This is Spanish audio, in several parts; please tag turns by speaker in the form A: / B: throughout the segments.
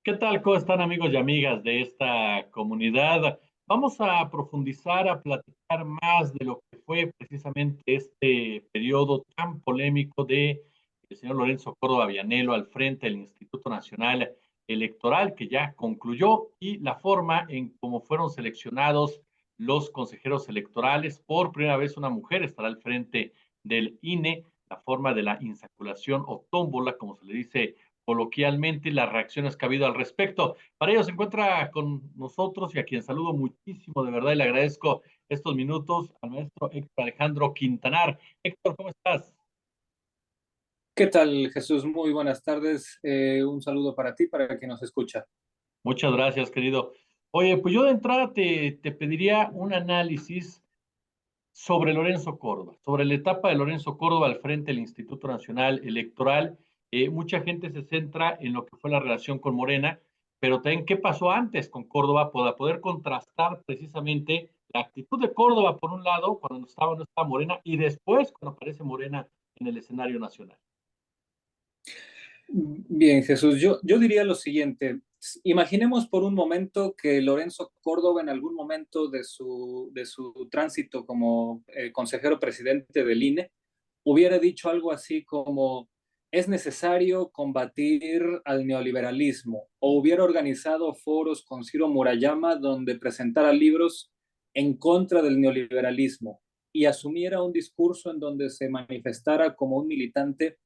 A: ¿Qué tal? ¿Cómo están amigos y amigas de esta comunidad? Vamos a profundizar, a platicar más de lo que fue precisamente este periodo tan polémico de el señor Lorenzo Córdoba Vianello al frente del Instituto Nacional Electoral, que ya concluyó, y la forma en cómo fueron seleccionados los consejeros electorales. Por primera vez una mujer estará al frente del INE, la forma de la insaculación o tómbola, como se le dice coloquialmente, las reacciones que ha habido al respecto. Para ello se encuentra con nosotros y a quien saludo muchísimo, de verdad, y le agradezco estos minutos al maestro Héctor Alejandro Quintanar. Héctor, ¿cómo estás?
B: ¿Qué tal, Jesús? Muy buenas tardes. Un saludo para ti, para quien nos escucha.
A: Muchas gracias, querido. Oye, pues yo de entrada te pediría un análisis sobre Lorenzo Córdoba, sobre la etapa de Lorenzo Córdoba al frente del Instituto Nacional Electoral. Mucha gente se centra en lo que fue la relación con Morena, pero también qué pasó antes con Córdoba para poder contrastar precisamente la actitud de Córdoba, por un lado, cuando no estaba Morena, y después cuando aparece Morena en el escenario nacional.
B: Bien, Jesús, yo diría lo siguiente. Imaginemos por un momento que Lorenzo Córdoba en algún momento de su tránsito como consejero presidente del INE hubiera dicho algo así como es necesario combatir al neoliberalismo o hubiera organizado foros con Ciro Murayama donde presentara libros en contra del neoliberalismo y asumiera un discurso en donde se manifestara como un militante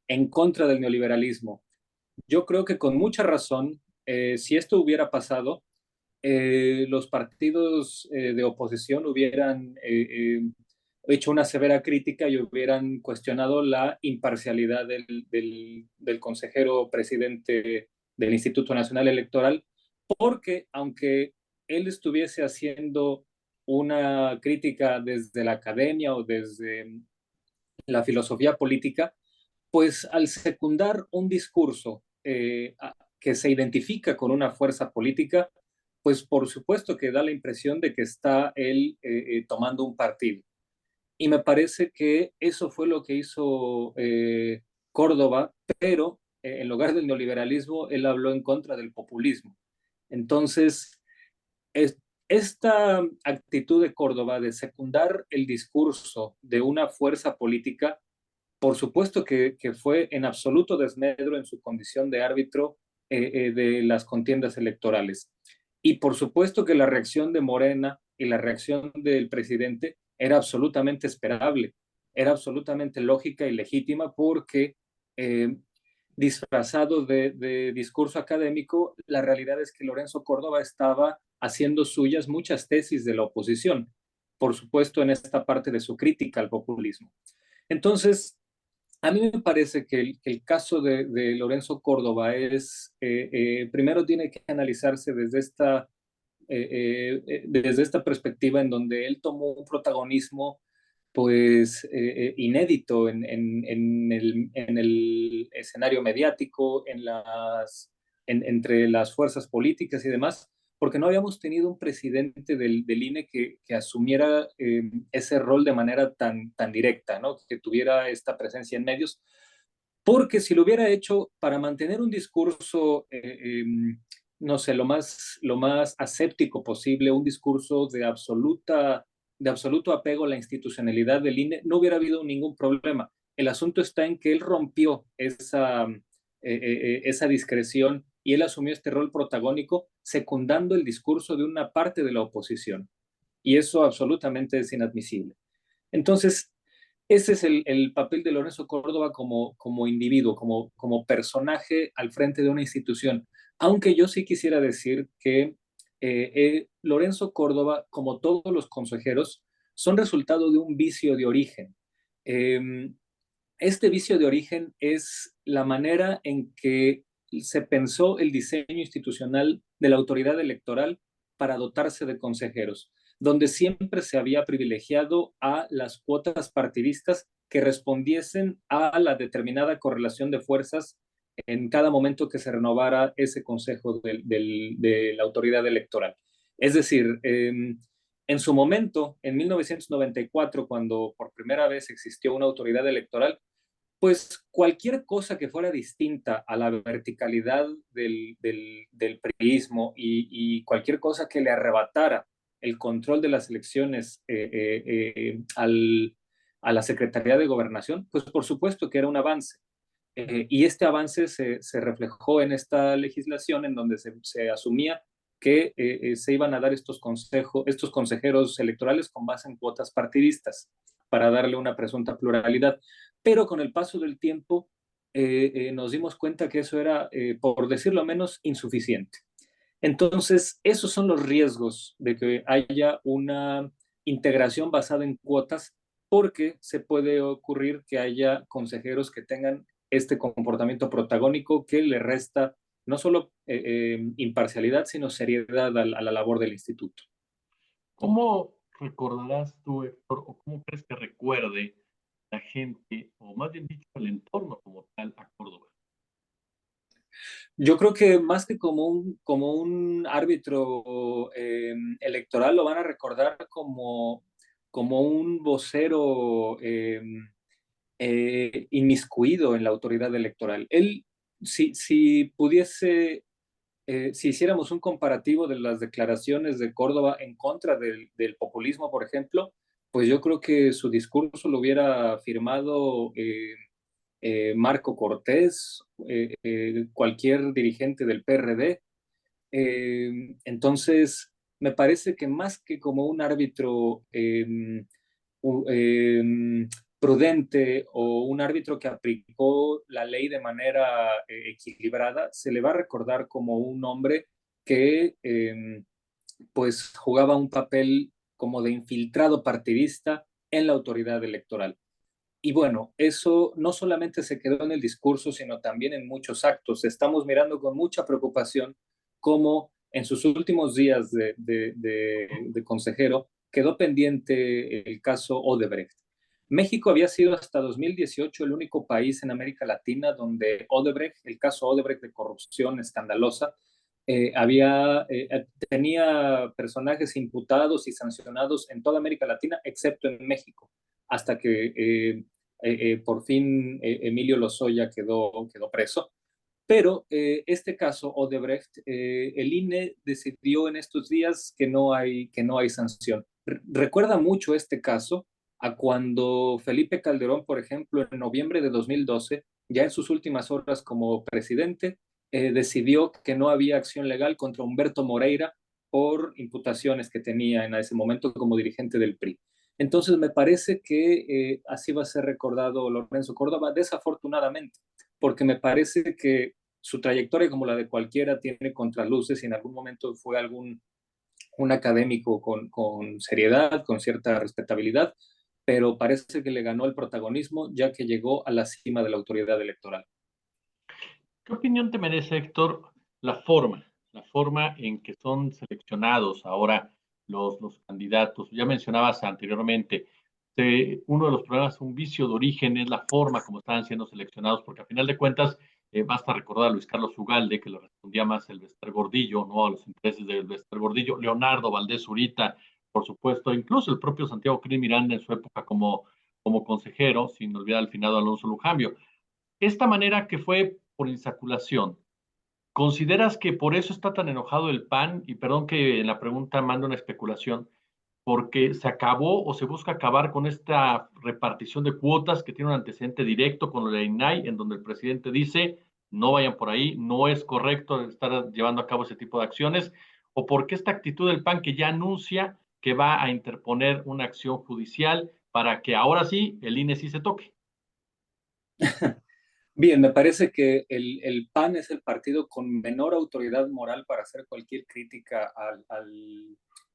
B: en contra del neoliberalismo. Yo creo que con mucha razón, si esto hubiera pasado, los partidos de oposición hubieran hecho una severa crítica y hubieran cuestionado la imparcialidad del consejero presidente del Instituto Nacional Electoral, porque aunque él estuviese haciendo una crítica desde la academia o desde la filosofía política, pues al secundar un discurso que se identifica con una fuerza política, pues por supuesto que da la impresión de que está él tomando un partido. Y me parece que eso fue lo que hizo Córdoba, pero en lugar del neoliberalismo, él habló en contra del populismo. Entonces, es, esta actitud de Córdoba de secundar el discurso de una fuerza política por supuesto que fue en absoluto desmedro en su condición de árbitro de las contiendas electorales. Y por supuesto que la reacción de Morena y la reacción del presidente era absolutamente esperable, era absolutamente lógica y legítima porque eh, disfrazado de discurso académico, la realidad es que Lorenzo Córdoba estaba haciendo suyas muchas tesis de la oposición, por supuesto en esta parte de su crítica al populismo. Entonces, a mí me parece que el caso de Lorenzo Córdoba es, primero tiene que analizarse desde esta perspectiva en donde él tomó un protagonismo pues inédito en el escenario mediático, entre las fuerzas políticas y demás, porque no habíamos tenido un presidente del INE que asumiera ese rol de manera tan directa, ¿no? Que tuviera esta presencia en medios, porque si lo hubiera hecho para mantener un discurso, no sé, lo más aséptico posible, un discurso de absoluto apego a la institucionalidad del INE, no hubiera habido ningún problema. El asunto está en que él rompió esa discreción y él asumió este rol protagónico secundando el discurso de una parte de la oposición. Y eso absolutamente es inadmisible. Entonces, ese es el papel de Lorenzo Córdoba como individuo, como personaje al frente de una institución. Aunque yo sí quisiera decir que Lorenzo Córdoba, como todos los consejeros, son resultado de un vicio de origen. Eh, este vicio de origen es la manera en que se pensó el diseño institucional de la autoridad electoral para dotarse de consejeros, donde siempre se había privilegiado a las cuotas partidistas que respondiesen a la determinada correlación de fuerzas en cada momento que se renovara ese consejo de la autoridad electoral. Es decir, en su momento, en 1994, cuando por primera vez existió una autoridad electoral, Pues cualquier cosa que fuera distinta a la verticalidad del priismo y cualquier cosa que le arrebatara el control de las elecciones a la Secretaría de Gobernación, pues por supuesto que era un avance. Y este avance se reflejó en esta legislación en donde se asumía que se iban a dar estos consejeros electorales con base en cuotas partidistas para darle una presunta pluralidad. Pero con el paso del tiempo nos dimos cuenta que eso era, por decirlo menos, insuficiente. Entonces, esos son los riesgos de que haya una integración basada en cuotas, porque se puede ocurrir que haya consejeros que tengan este comportamiento protagónico que le resta no solo imparcialidad, sino seriedad a la labor del instituto.
A: ¿Cómo recordarás tú, Héctor, o cómo crees que recuerde la gente, o más bien dicho, el entorno como tal a Córdoba?
B: Yo creo que más que como un árbitro electoral, lo van a recordar como un vocero inmiscuido en la autoridad electoral. Él, si pudiese, si hiciéramos un comparativo de las declaraciones de Córdoba en contra del populismo, por ejemplo, pues yo creo que su discurso lo hubiera firmado Marco Cortés, cualquier dirigente del PRD. Entonces, me parece que más que como un árbitro prudente o un árbitro que aplicó la ley de manera equilibrada, se le va a recordar como un hombre que pues jugaba un papel como de infiltrado partidista en la autoridad electoral. Y bueno, eso no solamente se quedó en el discurso, sino también en muchos actos. Estamos mirando con mucha preocupación cómo en sus últimos días de consejero quedó pendiente el caso Odebrecht. México había sido hasta 2018 el único país en América Latina donde Odebrecht, el caso Odebrecht de corrupción escandalosa, tenía personajes imputados y sancionados en toda América Latina, excepto en México, hasta que por fin Emilio Lozoya quedó preso. Pero este caso, Odebrecht, el INE decidió en estos días que no hay sanción. Recuerda mucho este caso a cuando Felipe Calderón, por ejemplo, en noviembre de 2012, ya en sus últimas horas como presidente, decidió que no había acción legal contra Humberto Moreira por imputaciones que tenía en ese momento como dirigente del PRI. Entonces me parece que así va a ser recordado Lorenzo Córdoba, desafortunadamente, porque me parece que su trayectoria, como la de cualquiera, tiene contraluces y en algún momento fue un académico con seriedad, con cierta respetabilidad, pero parece que le ganó el protagonismo ya que llegó a la cima de la autoridad electoral.
A: ¿Qué opinión te merece, Héctor, la forma en que son seleccionados ahora los candidatos? Ya mencionabas anteriormente, uno de los problemas, un vicio de origen, es la forma como están siendo seleccionados, porque a final de cuentas, basta recordar a Luis Carlos Ugalde, que le respondía más el Bester Gordillo, ¿no? A los intereses del Bester Gordillo, Leonardo Valdés Zurita, por supuesto, incluso el propio Santiago Cris Miranda en su época como consejero, sin olvidar al finado Alonso Lujambio. Esta manera que fue por insaculación, ¿consideras que por eso está tan enojado el PAN? Y perdón que en la pregunta mando una especulación, porque se acabó o se busca acabar con esta repartición de cuotas que tiene un antecedente directo con la INAI, en donde el presidente dice, no vayan por ahí, no es correcto estar llevando a cabo ese tipo de acciones, o porque esta actitud del PAN que ya anuncia que va a interponer una acción judicial para que ahora sí el INE sí se toque.
B: Bien, me parece que el PAN es el partido con menor autoridad moral para hacer cualquier crítica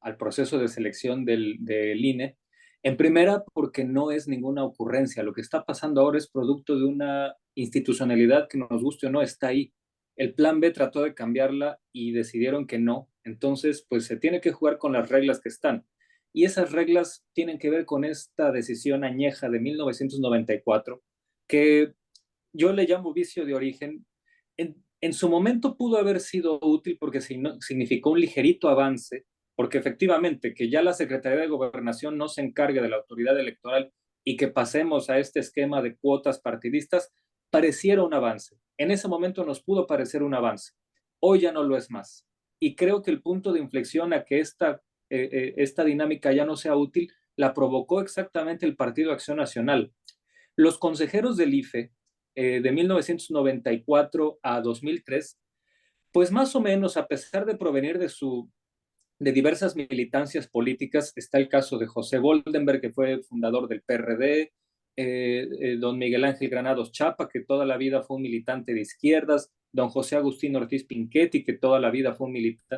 B: al proceso de selección del INE. En primera, porque no es ninguna ocurrencia. Lo que está pasando ahora es producto de una institucionalidad que nos guste o no está ahí. El plan B trató de cambiarla y decidieron que no. Entonces, pues se tiene que jugar con las reglas que están. Y esas reglas tienen que ver con esta decisión añeja de 1994 que yo le llamo vicio de origen. En su momento pudo haber sido útil porque significó un ligerito avance, porque efectivamente que ya la Secretaría de Gobernación no se encargue de la autoridad electoral y que pasemos a este esquema de cuotas partidistas pareciera un avance. En ese momento nos pudo parecer un avance. Hoy ya no lo es más. Y creo que el punto de inflexión a que esta dinámica ya no sea útil la provocó exactamente el Partido Acción Nacional. Los consejeros del IFE de 1994 a 2003, pues más o menos, a pesar de provenir de diversas militancias políticas, está el caso de José Goldenberg, que fue fundador del PRD, don Miguel Ángel Granados Chapa, que toda la vida fue un militante de izquierdas, don José Agustín Ortiz Pinchetti, que toda la vida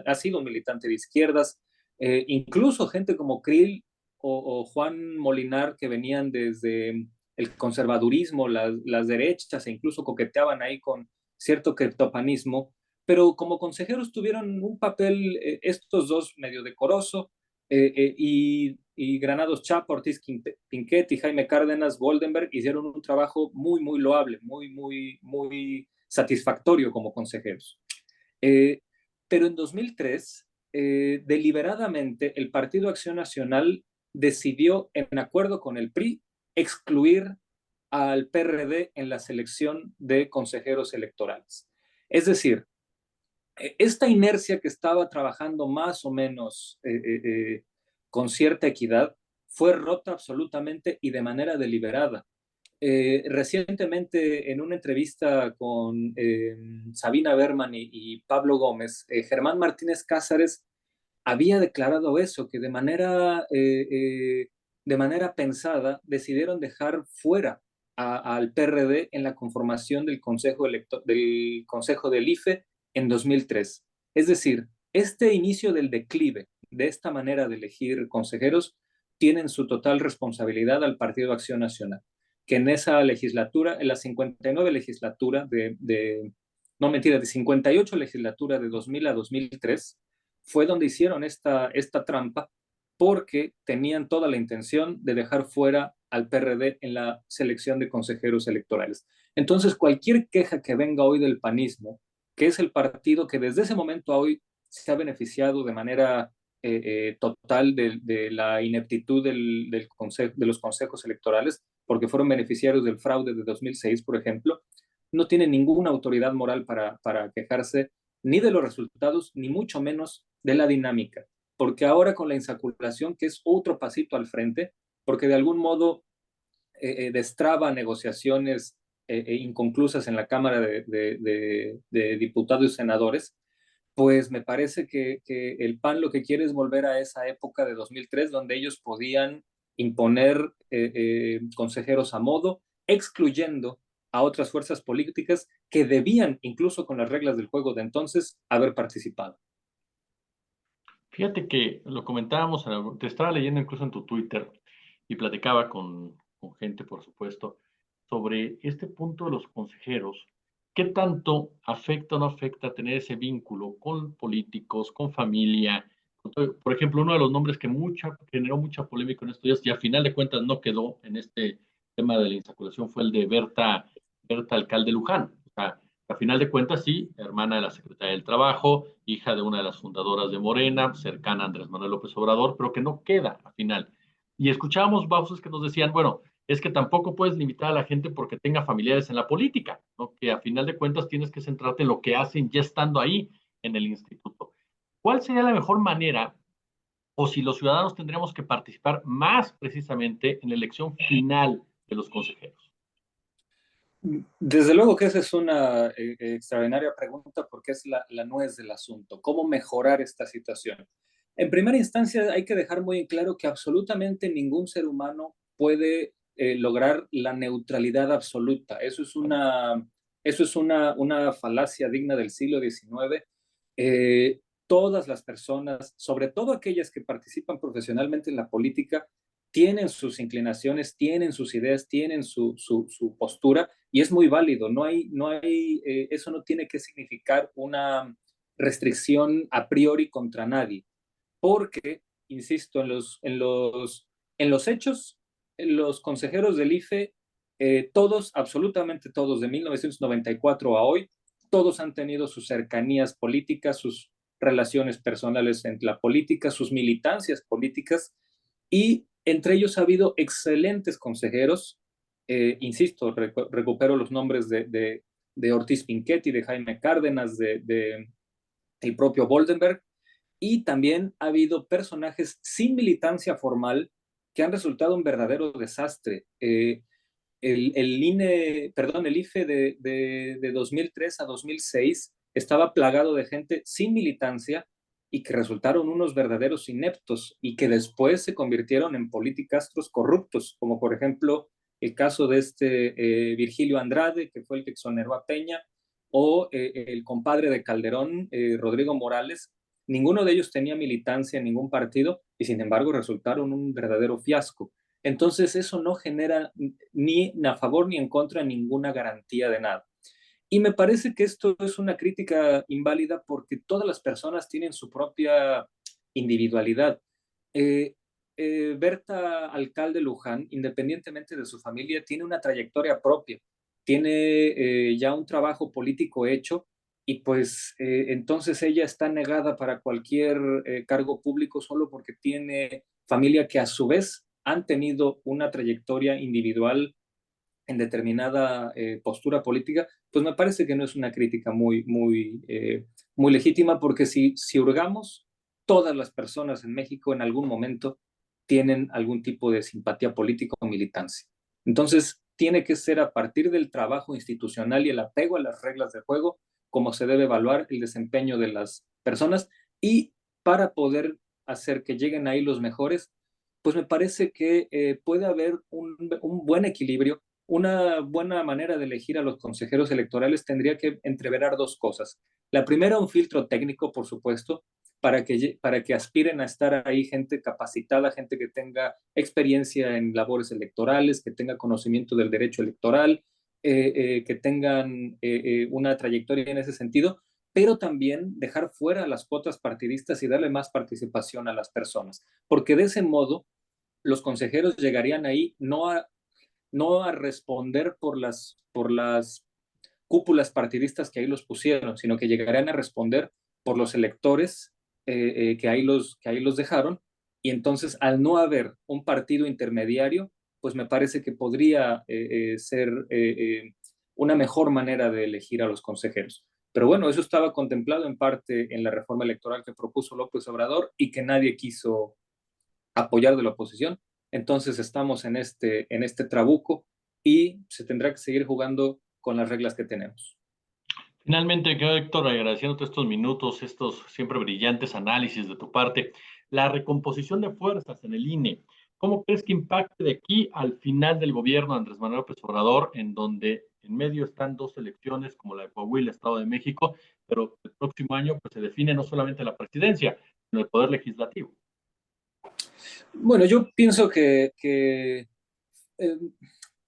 B: ha sido un militante de izquierdas, incluso gente como Krill o Juan Molinar, que venían desde el conservadurismo, las derechas, e incluso coqueteaban ahí con cierto criptopanismo, pero como consejeros tuvieron un papel estos dos medio decoroso, y Granados Chapa, Ortiz Pinchetti, Jaime Cárdenas, Goldenberg hicieron un trabajo muy, muy loable, muy, muy, muy satisfactorio como consejeros. Pero en 2003, deliberadamente, el Partido Acción Nacional decidió, en acuerdo con el PRI, excluir al PRD en la selección de consejeros electorales. Es decir, esta inercia que estaba trabajando más o menos con cierta equidad fue rota absolutamente y de manera deliberada. Recientemente, en una entrevista con Sabina Berman y Pablo Gómez, Germán Martínez Cázares había declarado eso, que de manera pensada decidieron dejar fuera al PRD en la conformación del Consejo del IFE en 2003. Es decir, este inicio del declive de esta manera de elegir consejeros tiene en su total responsabilidad al Partido Acción Nacional, que en esa legislatura, en la 59 legislatura no mentira, de 58 legislatura de 2000 a 2003, fue donde hicieron esta trampa, porque tenían toda la intención de dejar fuera al PRD en la selección de consejeros electorales. Entonces, cualquier queja que venga hoy del panismo, que es el partido que desde ese momento a hoy se ha beneficiado de manera total de la ineptitud de los consejos electorales, porque fueron beneficiarios del fraude de 2006, por ejemplo, no tiene ninguna autoridad moral para quejarse ni de los resultados, ni mucho menos de la dinámica, porque ahora con la insaculación, que es otro pasito al frente, porque de algún modo destraba negociaciones inconclusas en la Cámara de Diputados y Senadores, pues me parece que el PAN lo que quiere es volver a esa época de 2003, donde ellos podían imponer consejeros a modo, excluyendo a otras fuerzas políticas que debían, incluso con las reglas del juego de entonces, haber participado.
A: Fíjate que lo comentábamos, te estaba leyendo incluso en tu Twitter y platicaba con gente, por supuesto, sobre este punto de los consejeros. ¿Qué tanto afecta o no afecta tener ese vínculo con políticos, con familia? Por ejemplo, uno de los nombres que generó mucha polémica en estos días y a final de cuentas no quedó en este tema de la insaculación fue el de Berta Alcalde Luján. O sea, a final de cuentas, sí, hermana de la secretaria del Trabajo, hija de una de las fundadoras de Morena, cercana a Andrés Manuel López Obrador, pero que no queda al final. Y escuchábamos voces que nos decían, bueno, es que tampoco puedes limitar a la gente porque tenga familiares en la política, ¿no? Que a final de cuentas tienes que centrarte en lo que hacen ya estando ahí en el instituto. ¿Cuál sería la mejor manera o si los ciudadanos tendríamos que participar más precisamente en la elección final de los consejeros?
B: Desde luego que esa es una extraordinaria pregunta, porque es la nuez del asunto. ¿Cómo mejorar esta situación? En primera instancia, hay que dejar muy en claro que absolutamente ningún ser humano puede lograr la neutralidad absoluta. Eso es una falacia digna del siglo XIX. Todas las personas, sobre todo aquellas que participan profesionalmente en la política, tienen sus inclinaciones, tienen sus ideas, tienen su postura, y es muy válido. Eso no tiene que significar una restricción a priori contra nadie, porque, insisto, en los hechos, los consejeros del IFE, todos, absolutamente todos, de 1994 a hoy, todos han tenido sus cercanías políticas, sus relaciones personales en la política, sus militancias políticas, y Entre ellos ha habido excelentes consejeros, insisto, recupero los nombres de Ortiz Pinchetti, de Jaime Cárdenas, de el propio Boldenberg, y también ha habido personajes sin militancia formal que han resultado un verdadero desastre. El INE, perdón, el IFE de 2003 a 2006 estaba plagado de gente sin militancia y que resultaron unos verdaderos ineptos y que después se convirtieron en politicastros corruptos, como por ejemplo el caso de Virgilio Andrade, que fue el que exoneró a Peña, o el compadre de Calderón, Rodrigo Morales. Ninguno de ellos tenía militancia en ningún partido y sin embargo resultaron un verdadero fiasco. Entonces eso no genera ni a favor ni en contra ninguna garantía de nada. Y me parece que esto es una crítica inválida porque todas las personas tienen su propia individualidad. Eh, Berta Alcalde Luján, independientemente de su familia, tiene una trayectoria propia, tiene ya un trabajo político hecho y pues entonces ella está negada para cualquier cargo público solo porque tiene familia que a su vez han tenido una trayectoria individual en determinada postura política, pues me parece que no es una crítica muy legítima, porque si hurgamos, todas las personas en México en algún momento tienen algún tipo de simpatía política o militancia. Entonces, tiene que ser a partir del trabajo institucional y el apego a las reglas del juego como se debe evaluar el desempeño de las personas y para poder hacer que lleguen ahí los mejores, pues me parece que puede haber un buen equilibrio. Una buena manera de elegir a los consejeros electorales tendría que entreverar dos cosas. La primera, un filtro técnico, por supuesto, para que aspiren a estar ahí gente capacitada, gente que tenga experiencia en labores electorales, que tenga conocimiento del derecho electoral, que tengan una trayectoria en ese sentido, pero también dejar fuera las cuotas partidistas y darle más participación a las personas, porque de ese modo los consejeros llegarían ahí no a responder por las cúpulas partidistas que ahí los pusieron, sino que llegarían a responder por los electores que ahí los dejaron. Y entonces, al no haber un partido intermediario, pues me parece que podría ser una mejor manera de elegir a los consejeros. Pero bueno, eso estaba contemplado en parte en la reforma electoral que propuso López Obrador y que nadie quiso apoyar de la oposición. Entonces estamos en este trabuco y se tendrá que seguir jugando con las reglas que tenemos.
A: Finalmente, querido Héctor, agradeciéndote estos minutos, estos siempre brillantes análisis de tu parte, la recomposición de fuerzas en el INE, ¿cómo crees que impacte de aquí al final del gobierno de Andrés Manuel López Obrador, en donde en medio están dos elecciones como la de Coahuila, Estado de México, pero el próximo año pues, se define no solamente la presidencia, sino el poder legislativo?
B: Bueno, yo pienso que eh,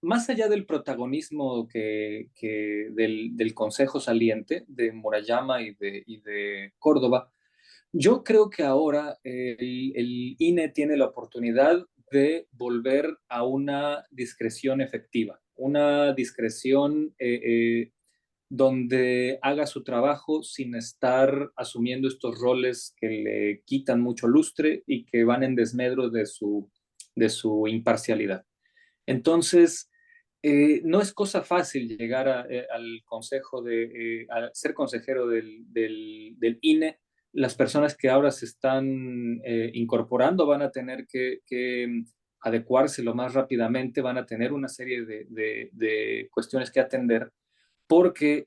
B: más allá del protagonismo del Consejo saliente, de Murayama y de Córdoba, yo creo que ahora el INE tiene la oportunidad de volver a una discreción efectiva, una discreción donde haga su trabajo sin estar asumiendo estos roles que le quitan mucho lustre y que van en desmedro de su imparcialidad. Entonces, no es cosa fácil llegar al consejo a ser consejero del INE. Las personas que ahora se están incorporando van a tener que adecuarse lo más rápidamente, van a tener una serie de cuestiones que atender, porque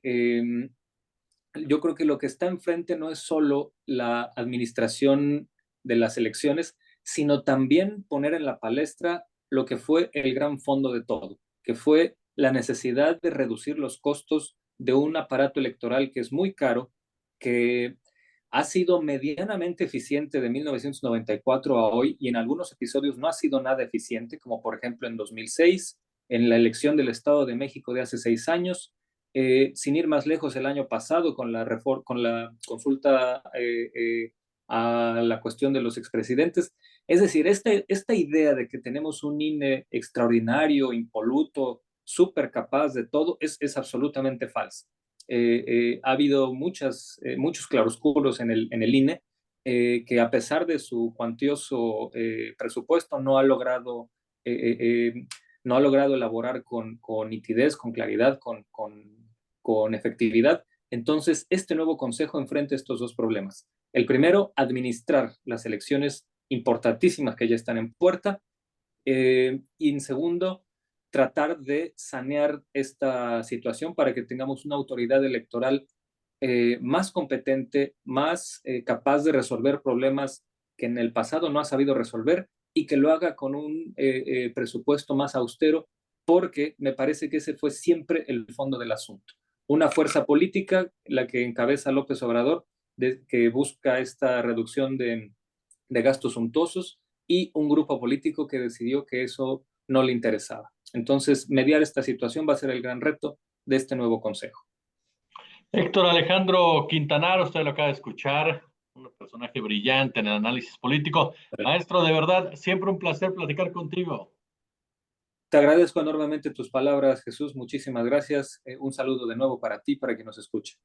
B: yo creo que lo que está enfrente no es solo la administración de las elecciones, sino también poner en la palestra lo que fue el gran fondo de todo, que fue la necesidad de reducir los costos de un aparato electoral que es muy caro, que ha sido medianamente eficiente de 1994 a hoy y en algunos episodios no ha sido nada eficiente, como por ejemplo en 2006, en la elección del Estado de México de hace 6 años, sin ir más lejos, el año pasado con la consulta a la cuestión de los expresidentes. Es decir, esta idea de que tenemos un INE extraordinario, impoluto, súper capaz de todo, es absolutamente falsa. Ha habido muchos claroscuros en el INE que a pesar de su cuantioso presupuesto no ha logrado elaborar con nitidez, con claridad, con efectividad. Entonces, este nuevo consejo enfrenta estos dos problemas. El primero, administrar las elecciones importantísimas que ya están en puerta. Y en segundo, tratar de sanear esta situación para que tengamos una autoridad electoral más competente, más capaz de resolver problemas que en el pasado no ha sabido resolver y que lo haga con un presupuesto más austero, porque me parece que ese fue siempre el fondo del asunto. Una fuerza política, la que encabeza López Obrador, que busca esta reducción de gastos suntuosos, y un grupo político que decidió que eso no le interesaba. Entonces, mediar esta situación va a ser el gran reto de este nuevo consejo.
A: Héctor Alejandro Quintanar, usted lo acaba de escuchar, un personaje brillante en el análisis político. Maestro, de verdad, siempre un placer platicar contigo.
B: Te agradezco enormemente tus palabras, Jesús. Muchísimas gracias. Un saludo de nuevo para ti, para quien nos escuche.